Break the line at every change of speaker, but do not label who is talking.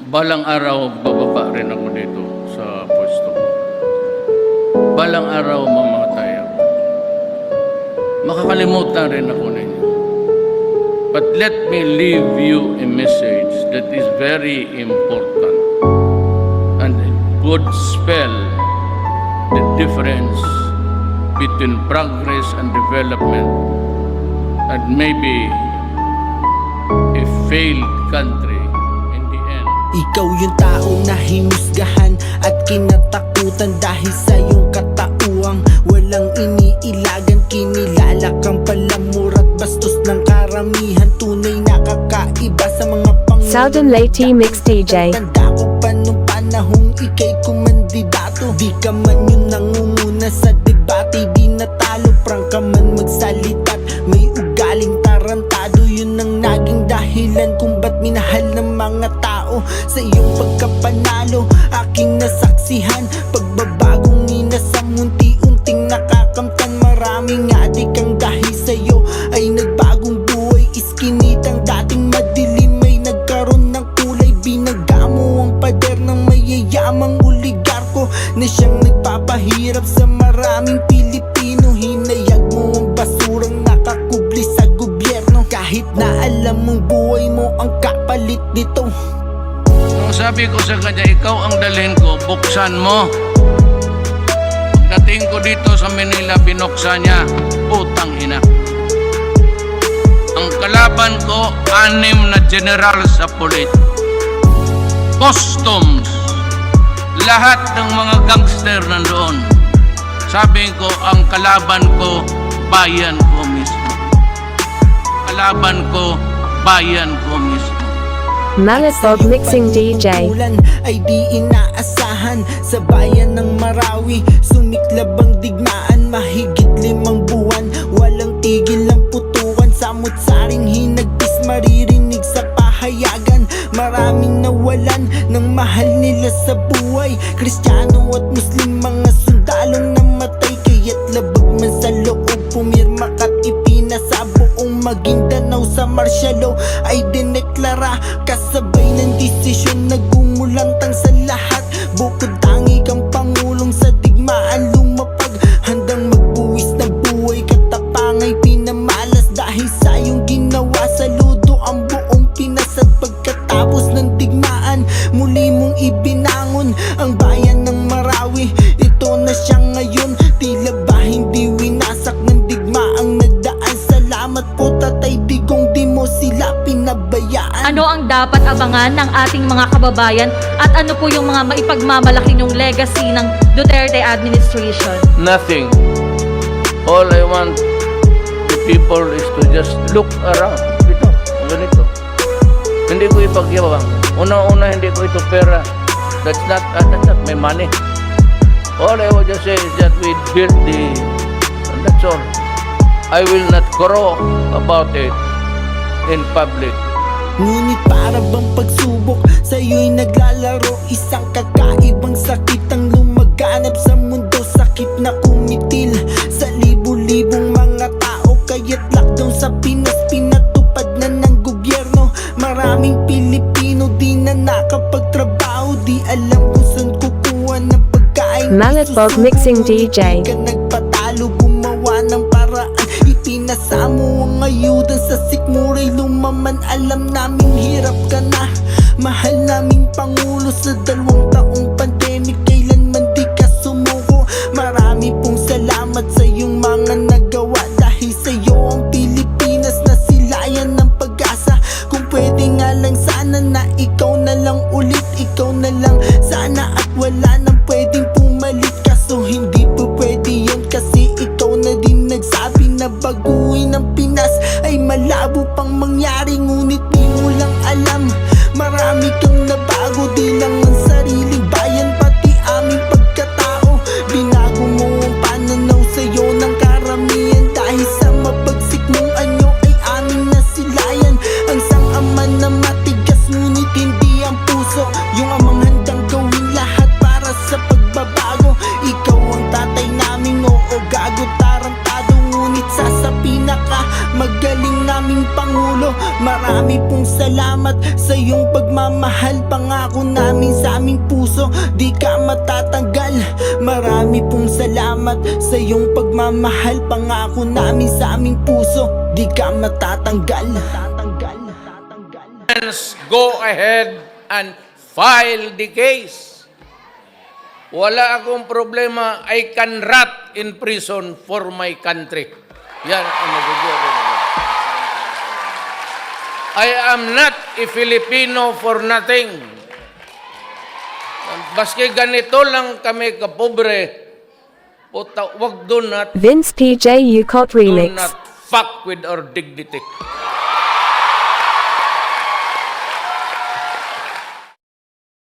Balang araw, bababa rin ako dito sa pwesto ko. Balang araw, mamamatay ako. Makakalimutan rin ako ninyo. But let me leave you a message that is very important and it would spell the difference between progress and development and maybe a failed country in the end.
Ikaw yung tao na hinusgahan at kinatakutan dahil sa iyong katauang walang iniilagan, kinilala kang palamura at bastos ng karamihan. Tunay na kakaiba sa mga pangulo.
Southern Leyte Mix DJ.
Tanda ko pa nung panahong ikay kumandidato. Di ka man yung nangunguna sa debate, di natalo, prang ka man magsalita't may ugaling tarantado. Yun ang naging dahilan kung ba't minahal ng mga tao. Sa iyong pagkapanalo, aking nasaksihan pagbabagong ninasang unti-unting nakakamtan. Maraming adik ang dahil sa'yo ay nagbagong buhay. Iskinitang dating madilim ay nagkaroon ng kulay. Binaga mo ang pader ng mayayamang oligarko na siyang nagpapahirap sa maraming Pilipino. Hinayag mo ang basurang nakakubli sa gobyerno, kahit na alam mong buhay mo ang kapalit nito.
Nung sabi ko sa kanya, ikaw ang dalhin ko, buksan mo. Pagdating ko dito sa Manila, binuksan niya, putang ina. Ang kalaban ko, 6 na general sa pulit. Customs. Lahat ng mga gangster nandoon. Sabi ko, ang kalaban ko, bayan ko mismo. Kalaban ko, bayan ko mismo.
Malifog Mixing DJ.
Ulan ay di inaasahan sa bayan ng Marawi. Sumiklab ang digmaan, mahigit 5 buwan. Walang tigil ang putukan, samut-saring hinagpis maririnig sa pahayagan. Maraming nawalan ng mahal nila sa buhay. Kristiyano at Muslim, mga sundalong namatay. Kaya't labag man sa loob, pumirma ka't ipinasa buong Maguindanao sa martial law ay dineklara. Kasabay ng desisyon nagumulantang sa lahat. Bukod tangi kang pangulong sa digmaan lumapag. Handang magbuwis ng buhay, katapang ay pinamalas. Dahil sa iyong ginawa, saludo ang buong Pinas. At pagkatapos ng digmaan, muli mong ibinangon ang bayan ng Marawi. Ito na siya ngayon, tila ba hindi winasak ng digmaang nagdaan. Salamat po Tatay Digong, di mo sila pinabayaan.
Ano ang dapat abangan ng ating mga kababayan at ano po yung mga maipagmamalaki yung legacy ng Duterte administration?
Nothing. All I want the people is to just look around. Ito, ganito. Hindi ko ipagyabang. Una-una, hindi ko ito pera. That's not my money. All I would just say is that we built and that's all. I will not crow about it in public.
Ngunit para bang pagsubok sa'yo'y naglalaro. Isang kakaibang sakit ang lumaganap sa mundo. Sakit na kumitil sa libu-libong mga tao. Kaya't lockdown sa Pinas, pinatupad na ng gobyerno. Maraming Pilipino di na nakapagtrabaho. Di alam kung saan kukuha ng pagkain.
Malifog Mixing DJ.
Di ka nagpatalo, gumawa ng paraan. Ipinasa mo ang ayudan sa sikmuray lumaman. Alam namin hirap ka na, mahal naming Pangulo. Sa 2 taong pandemic, kailanman di ka sumuko. Marami pong salamat sa iyong mga nagawa. Dahil sa iyo ang Pilipinas nasilayan ng pag-asa. Kung pwede nga lang sana na ikaw na lang ulit. Ikaw na lang sana at wala nang pwedeng pumalit. Kaso hindi po pwede yun kasi ikaw na din nagsabi na baguhin ang Pinas ay malabo pang mangyari. Ngunit di mo lang alam, marami kang nabago. Di lang ang sariling bayan, pati aming pagkatao. Binago mo ang pananaw sa'yo ng karamihan. Dahil sa mabagsik mong anyo ay aming nasilayan. Ang sang-ama na matigas ngunit hindi ang puso. Yung amang handang iyong pagmamahal, pangako namin sa aming puso, di ka matatanggal. Marami pong salamat sa iyong pagmamahal, pangako namin sa aming puso, di ka matatanggal.
Go ahead and file the case. Wala akong problema. I can rot in prison for my country. Yan ang magiging. I am not a Filipino for nothing. Baski ganito lang kami kapobre, puta, wag do not
Vince PJ Ukot Remix.
fuck with our dignity.